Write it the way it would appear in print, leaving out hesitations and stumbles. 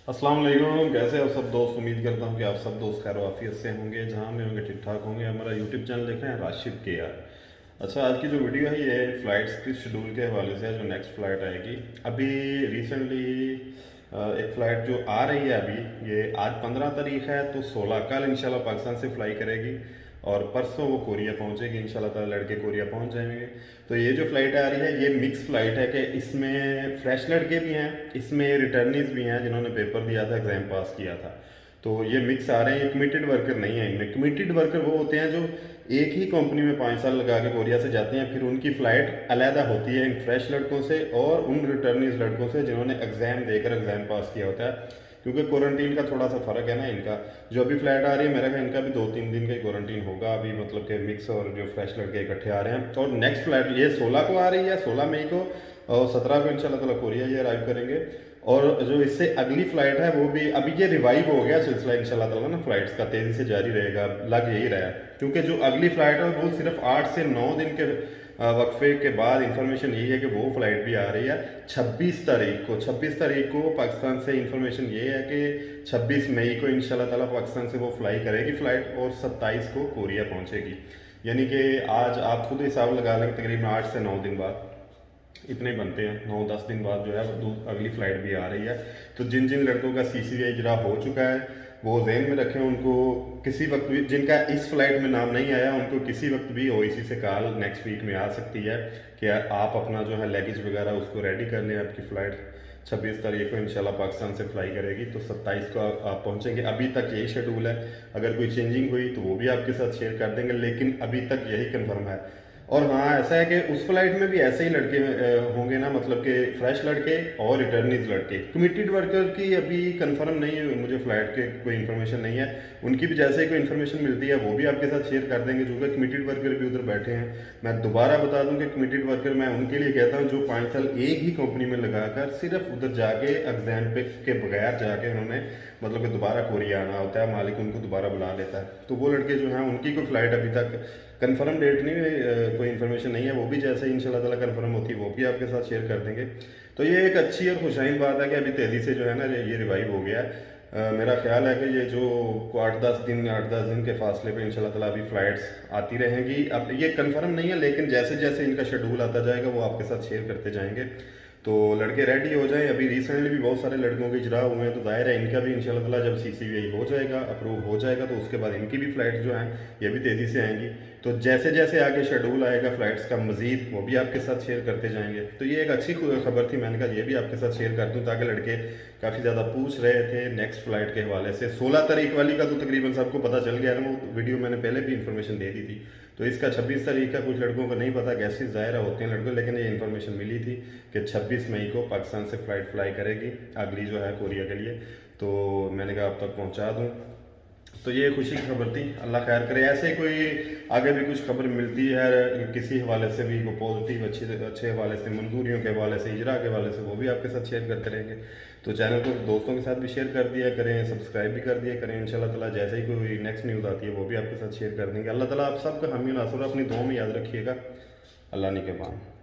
अस्सलाम वालेकुम। कैसे हो सब दोस्त? उम्मीद करता हूँ कि आप सब दोस्त खैर वाफियत से होंगे, जहाँ में होंगे ठीक ठाक होंगे। हमारा यूट्यूब चैनल देख रहे हैं राशिद के यार। अच्छा, आज की जो वीडियो है ये फ़्लाइट्स की शेड्यूल के हवाले से है, जो नेक्स्ट फ़्लाइट आएगी। अभी रिसेंटली एक फ़्लाइट जो आ रही है अभी, ये आज 15 तारीख है, तो 16 कल इंशाल्लाह पाकिस्तान से फ़्लाई करेगी और परसों वो कोरिया पहुंचेगी इंशाल्लाह ताला। लड़के कोरिया पहुंच जाएंगे। तो ये जो फ़्लाइट आ रही है ये मिक्स फ़्लाइट है कि इसमें फ्रेश लड़के भी हैं, इसमें रिटर्नीज भी हैं जिन्होंने पेपर दिया था, एग्ज़ाम पास किया था। तो ये मिक्स आ रहे हैं, ये कमिटेड वर्कर नहीं है। इनमें कमिटेड वर्कर वो होते हैं जो एक ही कंपनी में 5 साल लगा के कोरिया से जाते हैं, फिर उनकी फ़्लाइट अलहदा होती है इन फ्रेश लड़कों से और उन रिटर्नीज लड़कों से जिन्होंने एग्ज़ाम देकर एग्ज़ाम पास किया होता है। क्योंकि क्वारंटीन का थोड़ा सा फ़र्क है ना इनका। जो अभी फ्लाइट आ रही है मेरा ख्याल इनका भी 2-3 दिन का ही क्वारंटीन होगा अभी, मतलब कि मिक्स और जो फ्रेश लड़के इकट्ठे आ रहे हैं। और नेक्स्ट फ्लाइट ये 16 को आ रही है, 16 मई को, और 17 को इंशाल्लाह ताला कोरिया ये अराइव करेंगे। और जो इससे अगली फ़्लाइट है वो भी अभी ये रिवाइव हो गया सिलसिला इंशाल्लाह ताला ना, फ़्लाइट्स का तेज़ी से जारी रहेगा, लग यही रहा है। क्योंकि जो अगली फ़्लाइट है वो सिर्फ 8 से 9 दिन के वक्फे के बाद इंफॉर्मेशन यही है कि वो फ़्लाइट भी आ रही है 26 तारीख को। 26 तारीख को पाकिस्तान से इंफॉर्मेशन ये है कि 26 मई को इंशाल्लाह ताला पाकिस्तान से वो फ्लाई करेगी फ़्लाइट और 27 को कोरिया पहुंचेगी। यानी कि आज आप खुद हिसाब लगा लें, तकरीबन 8 से 9 दिन बाद इतने बनते हैं, 9-10 दिन बाद जो है वो अगली फ़्लाइट भी आ रही है। तो जिन जिन लड़कों का CCI इजरा हो चुका है वो जहन में रखें, उनको किसी वक्त भी, जिनका इस फ्लाइट में नाम नहीं आया, उनको किसी वक्त भी OAC से कॉल नेक्स्ट वीक में आ सकती है कि आप अपना जो है लगेज वगैरह उसको रेडी कर लें। आपकी फ़्लाइट 26 तारीख को इंशाल्लाह पाकिस्तान से फ्लाई करेगी, तो 27 को आप पहुँचेंगे। अभी तक यही शेड्यूल है। अगर कोई चेंजिंग हुई तो वो भी आपके साथ शेयर कर देंगे, लेकिन अभी तक यही कन्फर्म है। और हाँ, ऐसा है कि उस फ्लाइट में भी ऐसे ही लड़के होंगे ना, मतलब कि फ्रेश लड़के और रिटर्नीज लड़के। कमिटेड वर्कर की अभी कंफर्म नहीं है, मुझे फ़्लाइट के कोई इन्फॉर्मेशन नहीं है। उनकी भी जैसे ही कोई इन्फॉर्मेशन मिलती है वो भी आपके साथ शेयर कर देंगे, जो कि कमिटेड वर्कर भी उधर बैठे हैं। मैं दोबारा बता दूं कि कमिटेड वर्कर मैं उनके लिए कहता हूँ जो 5 साल एक ही कंपनी में लगाकर सिर्फ उधर जाके एग्जाम पे के बगैर जाके उन्होंने, मतलब कि दोबारा कोरिया आना होता है, मालिक उनको दोबारा बुला लेता है। तो वो लड़के जो हैं उनकी कोई फ़्लाइट अभी तक कंफर्म डेट नहीं है, कोई इन्फॉर्मेशन नहीं है। वो भी जैसे ही इंशाल्लाह ताला कंफर्म होती है वो भी आपके साथ शेयर कर देंगे। तो ये एक अच्छी और खुशाइन बात है कि अभी तेज़ी से जो है ना ये रिवाइव हो गया है। मेरा ख्याल है कि ये जो 8-10 दिन के फासले पे इंशाल्लाह ताला अभी फ़्लाइट्स आती रहेंगी। अब ये कंफर्म नहीं है, लेकिन जैसे जैसे इनका शेड्यूल आता जाएगा वो आपके साथ शेयर करते जाएंगे। तो लड़के रेडी हो जाएं। अभी रिसेंटली भी बहुत सारे लड़कों के इजरा हुए हैं, तो जाहिर है इनका भी इंशाल्लाह ताला जब CCI हो जाएगा, अप्रूव हो जाएगा, तो उसके बाद इनकी भी फ़्लाइट जो हैं ये भी तेज़ी से आएंगी। तो जैसे जैसे आगे शेड्यूल आएगा फ़्लाइट्स का मज़ीद, वो भी आपके साथ शेयर करते जाएंगे। तो ये एक अच्छी खबर थी, मैंने कहा ये भी आपके साथ शेयर कर दूँ, ताकि लड़के काफ़ी ज़्यादा पूछ रहे थे नेक्स्ट फ़्लाइट के हवाले से। 16 तारीख वाली का तो तकरीबन सबको पता चल गया ना, वो वीडियो मैंने पहले भी इन्फॉर्मेशन दे दी थी। तो इसका 26 तारीख का कुछ लड़कों को नहीं पता, गैसेज ज़ाहिर होते हैं लड़कों, लेकिन ये इन्फॉर्मेशन मिली थी कि 26 मई को पाकिस्तान से फ़्लाइट फ्लाई करेगी अगली जो है कोरिया के लिए। तो मैंने कहा अब तक पहुँचा दूँ। तो ये खुशी की खबर थी, अल्लाह खैर करे। ऐसे ही कोई आगे भी कुछ खबर मिलती है किसी हवाले से भी, कोई पॉजिटिव अच्छे हवाले से, मंजूरियों के हवाले से, इजरा के हवाले से, वो भी आपके साथ शेयर करते रहेंगे। तो चैनल को दोस्तों के साथ भी शेयर कर दिया करें, सब्सक्राइब भी कर दिया करें। इंशाल्लाह ताला जैसे ही कोई नेक्स्ट न्यूज़ आती है वो भी आपके साथ शेयर कर देंगे। अल्लाह ताला आप सबका हामी नासुर अपनी दुआ में याद रखिएगा। अल्लाह ने के बाद।